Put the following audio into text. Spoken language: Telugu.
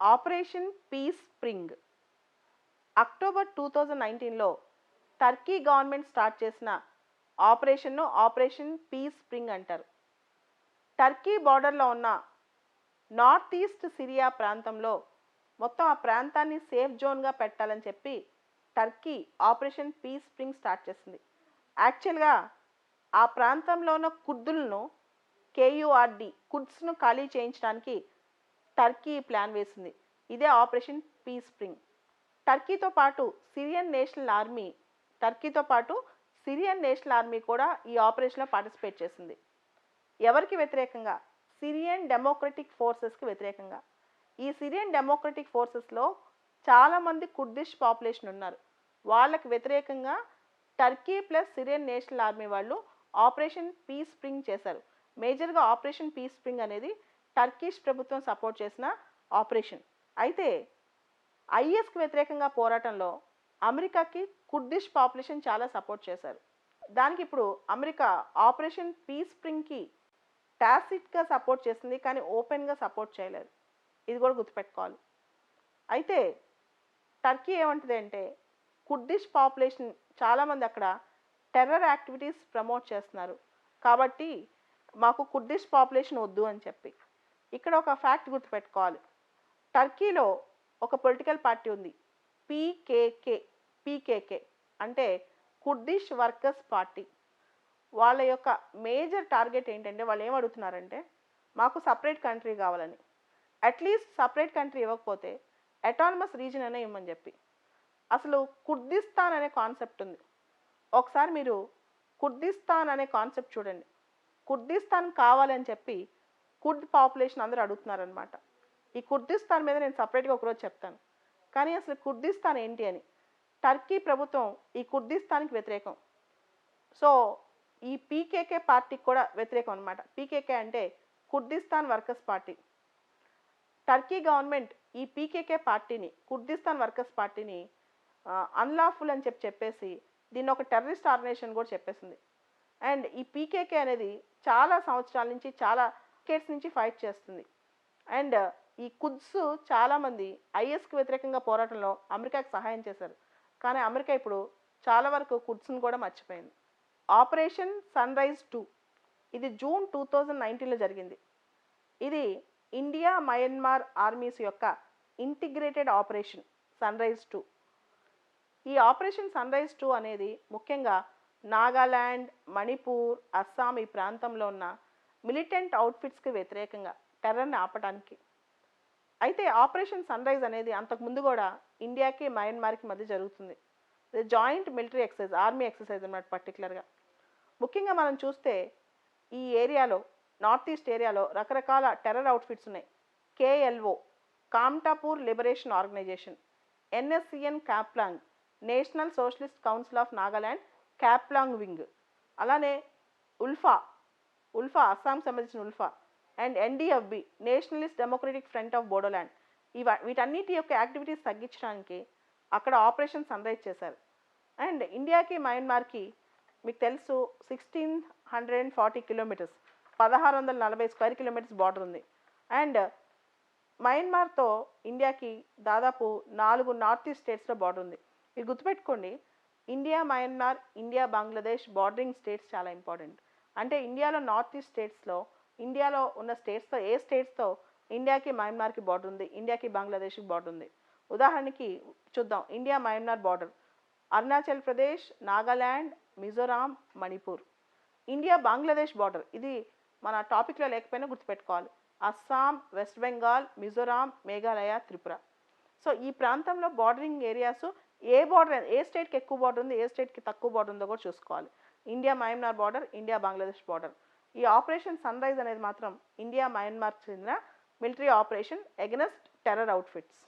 ఆపరేషన్ పీస్ స్ప్రింగ్ అక్టోబర్ 2019లో టర్కీ గవర్నమెంట్ స్టార్ట్ చేసిన ఆపరేషన్ను ఆపరేషన్ పీస్ స్ప్రింగ్ అంటారు. టర్కీ బార్డర్లో ఉన్న నార్త్ ఈస్ట్ సిరియా ప్రాంతంలో మొత్తం ఆ ప్రాంతాన్ని సేఫ్ జోన్గా పెట్టాలని చెప్పి Turkey operation peace spring start చేసింది. యాక్చువల్గా ఆ ప్రాంతంలో ఉన్న కుర్దులను కుడ్స్ను ఖాళీ చేయించడానికి టర్కీ ప్లాన్ వేసింది. ఇదే ఆపరేషన్ పీస్ స్ప్రింగ్. టర్కీతో పాటు సిరియన్ నేషనల్ ఆర్మీ కూడా ఈ ఆపరేషన్లో పార్టిసిపేట్ చేసింది. ఎవరికి వ్యతిరేకంగా? సిరియన్ డెమోక్రటిక్ ఫోర్సెస్కి వ్యతిరేకంగా. ఈ సిరియన్ డెమోక్రటిక్ ఫోర్సెస్లో చాలామంది కుర్దిష్ పాపులేషన్ ఉన్నారు. వాళ్ళకి వ్యతిరేకంగా Turkey plus Syrian national army వాళ్ళు ఆపరేషన్ పీస్ స్ప్రింగ్ చేశారు. మేజర్గా ఆపరేషన్ పీస్ స్ప్రింగ్ అనేది టర్కిష్ ప్రభుత్వం సపోర్ట్ చేసిన ఆపరేషన్. అయితే ఐఎస్కి వ్యతిరేకంగా పోరాటంలో అమెరికాకి కుర్దిష్ పాపులేషన్ చాలా సపోర్ట్ చేశారు. దానికి ఇప్పుడు అమెరికా ఆపరేషన్ పీస్ స్ప్రింగ్కి టాసిట్గా సపోర్ట్ చేసింది, కానీ ఓపెన్గా సపోర్ట్ చేయలేదు. ఇది కూడా గుర్తుపెట్టుకోవాలి. అయితే టర్కీ ఏమంటుంది అంటే కుర్దిష్ పాపులేషన్ చాలామంది అక్కడ టెర్రర్ యాక్టివిటీస్ ప్రమోట్ చేస్తున్నారు, కాబట్టి మాకు కుర్దిష్ పాపులేషన్ వద్దు అని చెప్పి. ఇక్కడ ఒక ఫ్యాక్ట్ గుర్తుపెట్టుకోవాలి. టర్కీలో ఒక పొలిటికల్ పార్టీ ఉంది, పీకేకే అంటే కుర్దిష్ వర్కర్స్ పార్టీ. వాళ్ళ యొక్క మేజర్ టార్గెట్ ఏంటంటే వాళ్ళు ఏం అడుగుతున్నారంటే మాకు సపరేట్ కంట్రీ కావాలని. అట్లీస్ట్ సపరేట్ కంట్రీ ఇవ్వకపోతే అటానమస్ రీజన్ అనే ఇవ్వమని చెప్పి. అసలు కుర్దిస్తాన్ అనే కాన్సెప్ట్ ఉంది. ఒకసారి మీరు కుర్దిస్తాన్ అనే కాన్సెప్ట్ చూడండి. కుర్దిస్తాన్ కావాలని చెప్పి కుర్ద్ పాపులేషన్ అందరూ అడుగుతున్నారనమాట. ఈ కుర్దిస్తాన్ మీద నేను సపరేట్గా ఒకరోజు చెప్తాను. కానీ అసలు కుర్దిస్తాన్ ఏంటి అని. టర్కీ ప్రభుత్వం ఈ కుర్దిస్తాన్కి వ్యతిరేకం. సో ఈ పీకేకే పార్టీకి కూడా వ్యతిరేకం అనమాట. పీకేకే అంటే Kurdistan workers party. Turkey government ఈ పీకేకే పార్టీని, కుర్దిస్తాన్ వర్కర్స్ పార్టీని అన్లాఫుల్ అని చెప్పేసి దీన్ని ఒక టెర్రరిస్ట్ ఆర్గనైజేషన్ కూడా చెప్పేసింది. అండ్ ఈ పీకేకే అనేది చాలా సంవత్సరాల నుంచి, చాలా కేట్స్ నుంచి ఫైట్ చేస్తుంది. అండ్ ఈ కుడ్స్ చాలామంది ఐఎస్కి వ్యతిరేకంగా పోరాటంలో అమెరికాకి సహాయం చేశారు. కానీ అమెరికా ఇప్పుడు చాలా వరకు కుడ్స్ని కూడా మర్చిపోయింది. ఆపరేషన్ సన్ రైజ్ 2 ఇది జూన్ 2019లో జరిగింది. ఇది ఇండియా మయన్మార్ ఆర్మీస్ యొక్క ఇంటిగ్రేటెడ్ ఆపరేషన్ సన్ రైజ్ 2. ఈ ఆపరేషన్ సన్ రైజ్ 2 అనేది ముఖ్యంగా నాగాల్యాండ్, మణిపూర్, అస్సాం ఈ ప్రాంతంలో ఉన్న మిలిటెంట్ అవుట్ఫిట్స్కి వ్యతిరేకంగా టెర్రర్ని ఆపడానికి. అయితే ఆపరేషన్ సన్ రైజ్ అనేది అంతకుముందు కూడా ఇండియాకి మయన్మార్కి మధ్య జరుగుతుంది. ఇది joint military exercise, army exercise అన్నమాట. పర్టికులర్గా ముఖ్యంగా మనం చూస్తే ఈ ఏరియాలో, నార్త్ ఈస్ట్ ఏరియాలో రకరకాల టెర్రర్ అవుట్ఫిట్స్ ఉన్నాయి. KLO Kamtapur liberation organisation, NSCN Khaplang national socialist council of Nagaland Khaplang wing, అలానే ఉల్ఫా అస్సాంకి సంబంధించిన ULFA, and NDFB nationalist democratic front of Bodoland. వీటన్నిటి యొక్క యాక్టివిటీస్ తగ్గించడానికి అక్కడ ఆపరేషన్ సన్ రైజ్ చేశారు. అండ్ ఇండియాకి మయన్మార్కి మీకు తెలుసు 1640 కిలోమీటర్స్, 1640 స్క్వేర్ కిలోమీటర్స్ బార్డర్ ఉంది. అండ్ మయన్మార్తో ఇండియాకి దాదాపు 4 నార్త్ ఈస్ట్ స్టేట్స్లో బార్డర్ ఉంది. మీరు గుర్తుపెట్టుకోండి, India Myanmar, India Bangladesh bordering states చాలా ఇంపార్టెంట్. అంటే ఇండియాలో నార్త్ ఈస్ట్ స్టేట్స్లో, ఇండియాలో ఉన్న స్టేట్స్తో ఏ స్టేట్స్తో ఇండియాకి మయన్మార్కి బార్డర్ ఉంది, ఇండియాకి బంగ్లాదేశ్కి బార్డర్ ఉంది. ఉదాహరణకి చూద్దాం. India Myanmar border Arunachal Pradesh, Nagaland, Mizoram, Manipur. India Bangladesh border ఇది మన టాపిక్లో లేకపోయినా గుర్తుపెట్టుకోవాలి. అస్సాం, వెస్ట్ బెంగాల్, మిజోరాం, మేఘాలయ, త్రిపుర. సో ఈ ప్రాంతంలో బార్డరింగ్ ఏరియాస్ ఏ స్టేట్కి ఎక్కువ బార్డర్ ఉంది, ఏ స్టేట్కి తక్కువ బార్డర్ ఉందో కూడా చూసుకోవాలి. India Myanmar border, India Bangladesh border. ఈ ఆపరేషన్ సన్ రైజ్ అనేది మాత్రం ఇండియా మయన్మార్కి చెందిన military operation against terror outfits.